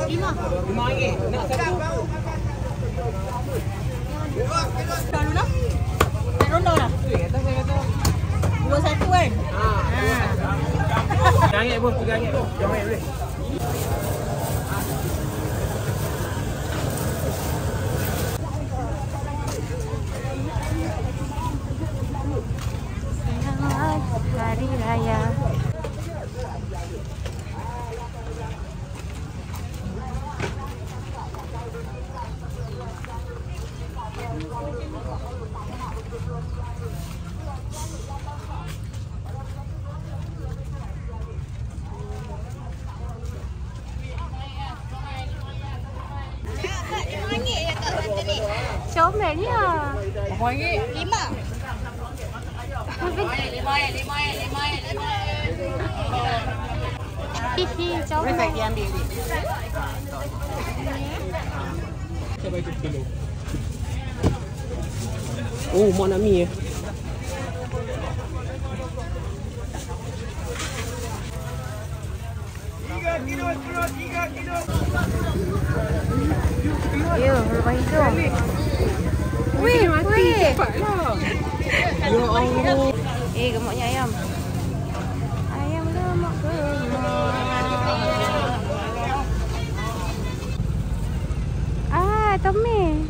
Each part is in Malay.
Lima. RM5. Nak satu. Dah dulu dah. Nak ronda dah. Atas saya kata. 21 kan? RM3 pun, RM3 pun. RM3 boleh. Selamat Hari Raya. Comel ya. RM5. 5. Hihi, comel. Saya ambil ni. Saya bagi kilo. Oh, mak nak mi ya. Ya, berubah hidung. Wih, wih. Ya Allah. Gemuknya ayam. Ayam lemak gemuk. Tommy.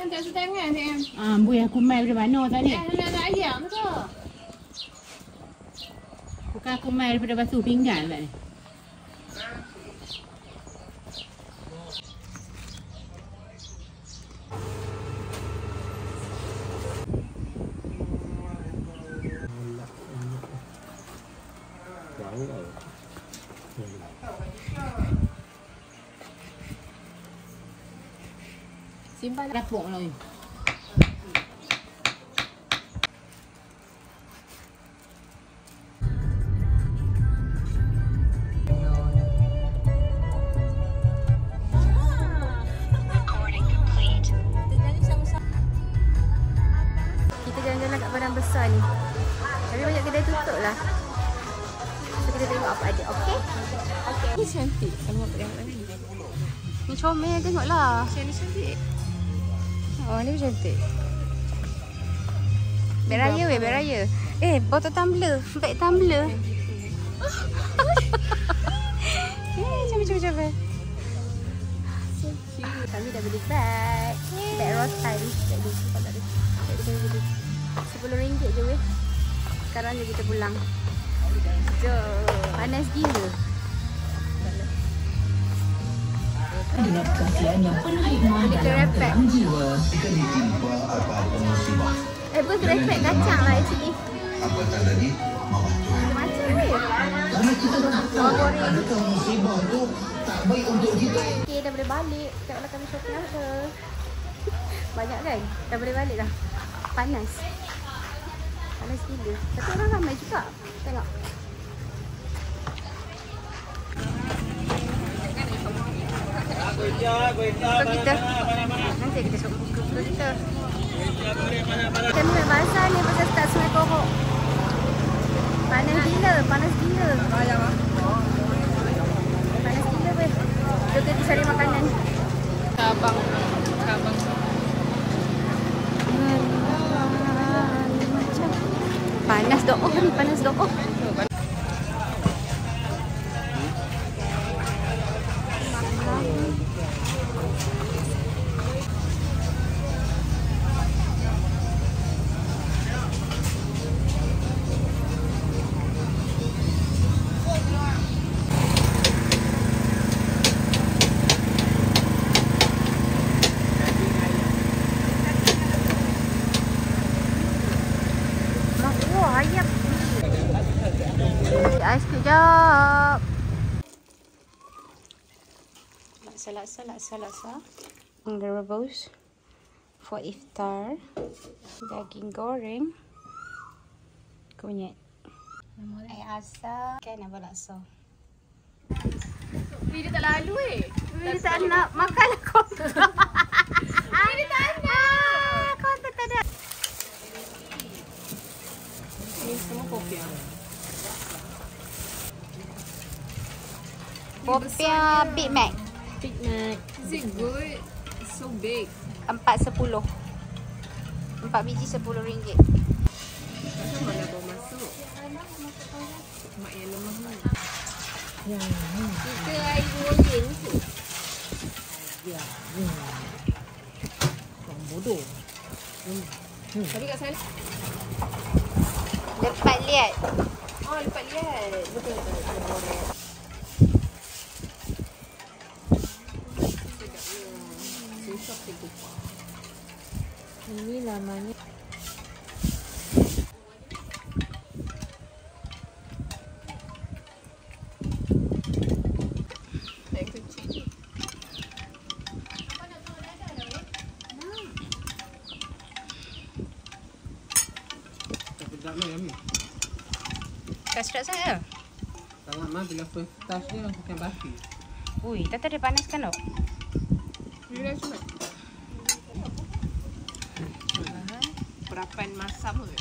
Tak setangan dia. Boleh aku mai daripada mana tadi? Nak ayam tu. Bukan aku mai daripada basuh pinggan tadi. Simpan dapur lah ni. Kita jalan-jalan kat Padang Besar ni. Tapi banyak kedai tutup lah. So kita tengok apa ada, okey? Okey. Ni cantik. Sama tengok ni. Ni comel, tengoklah. Ni cantik. Oh, ni cantik. Beg raya weh, beg raya. Botol tumbler. Beg tumbler. Coba. Kami dah beli beg. Beg rotan. RM10 je weh. Sekarang je kita pulang. Jom. Panas gila. Dengan kesaksian yang penuh hikmah dalam jiwa jika ditimpa apa-apa musibah. Bos repek kacang lah actually. Apatah lagi mawar Tuhan. Macam ni. Kerana kita tak tahu adakah musibah tu tak baik untuk kita. Okay, dah boleh balik. Tengoklah kami shopping apa. Banyak kan? Dah boleh balik dah. Panas. Panas gila. Tapi orang ramai juga. Tengok. So kita nanti kita shopping buku kita. Kami nak basah ni pasal start Sungai Korok. Panas gila, panas gila. Panas gila weh. Jom kita cari makanan. Cabang. Panas doh ni, panas doh. Laksa. Rebus for iftar. Daging goreng. Kunyit. Air asam. Kan apa laksa. Dia tak lalu Dia tak nak makan kau. Dia tak nak. Kau tak ada. Ni semua popiah. Popiah Big Mac. Big Mac. Is it good? It's so big. 4.10. 4 biji RM10. Macam mana kau masuk? Mak yang lemah ni. Kita air goreng tu. Kau bodoh. Tapi kat sana. Lepat liat. Oh, lepas lihat. Betul. Ini namanya. Kastrat saya. Sangat mah bila first touch dia macam basi. Ui, tak ada panas kan tak? Relax cuma. Perapan masam ke?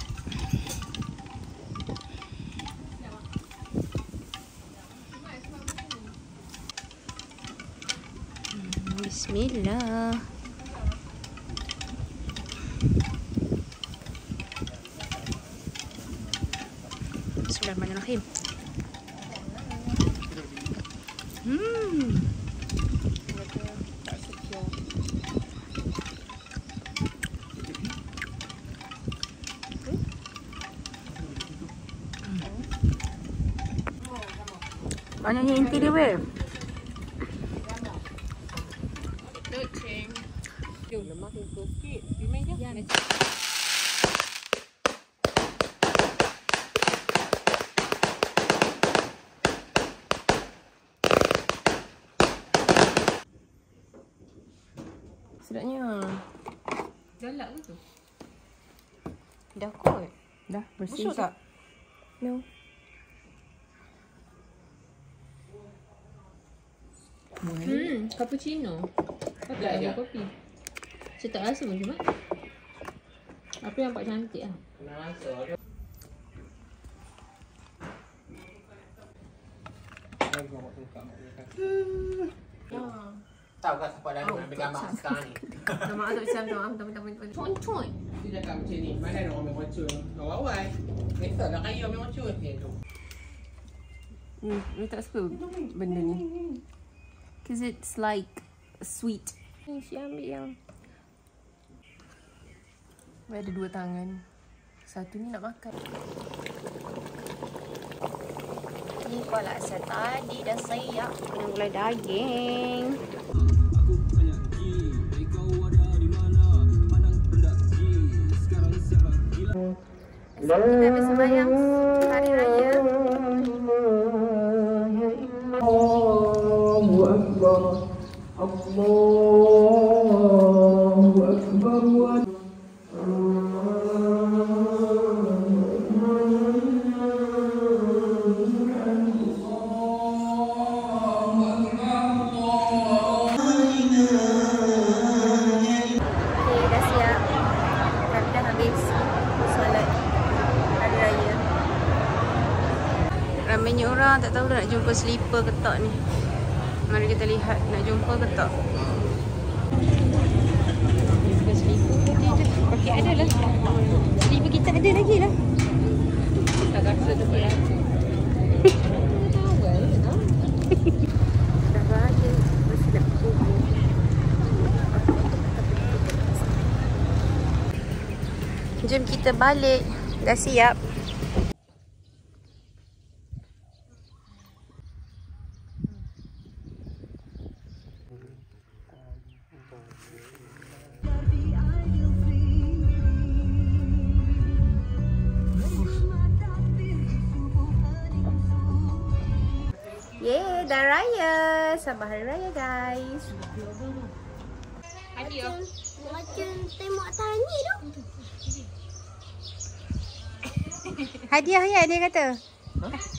Bismillah. Bismillahirrahmanirrahim. Banyaknya inti dia weh. Kucing. Jom lemak sikit. Pimai je. Ya, sedapnya. Galak ke tu? Dah kot. Dah bersih. Busuk tak? No. Cappuccino. Kau tak ada kopi. Saya tak rasa macam mana. Apa yang nampak cantik lah. Tahu kan siapa dah ambil gambar sekarang ni? Nama tak macam teman-teman. Con-con. Dia cakap macam ni, mana ada orang ambil racun? Awal-awal. Biasalah kaya ambil racun dia tu. Dia tak suka benda ni. Because it's like sweet. Ni si ambil yang ada 2 tangan. Satu ni nak makan. Ni kau laksa tadi dah siap. Kena gulai daging. Kita bersembahyang hari raya. Allahu Akbar. Allahu Akbar. Ramainya orang, tak tahu dah nak jumpa slipper ke tak ni. Mari kita lihat nak jumpa ke tak. Jumpa slipper ke tidak? Okey, ada lah. Slipper kita ada lagi lah. Tak rasa tu pula. Dah bahagia. Masih nak kubur. Jom kita balik. Dah siap. Pegang raya. Selamat Hari Raya guys. Hadiah. Macam tembok tani tu. Hadiah ya dia kata.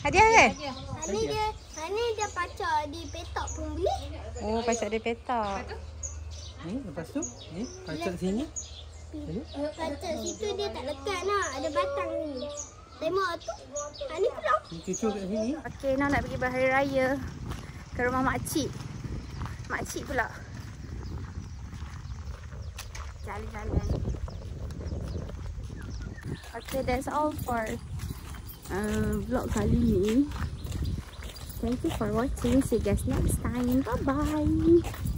Hadiah kan? Ini dia pacak di petak pun boleh. Oh, pacak dia petak. Ni lepas tu, ni pacak sini. Pacak situ dia tak lekat nak. Ada batang ni. Tembok tu. Ini pula. Cucu kat sini. Okey, nak pergi berhari raya ke rumah makcik. Makcik pula. Jalan-jalan. Okay, that's all for vlog kali ni. Thank you for watching. See you guys next time. Bye-bye.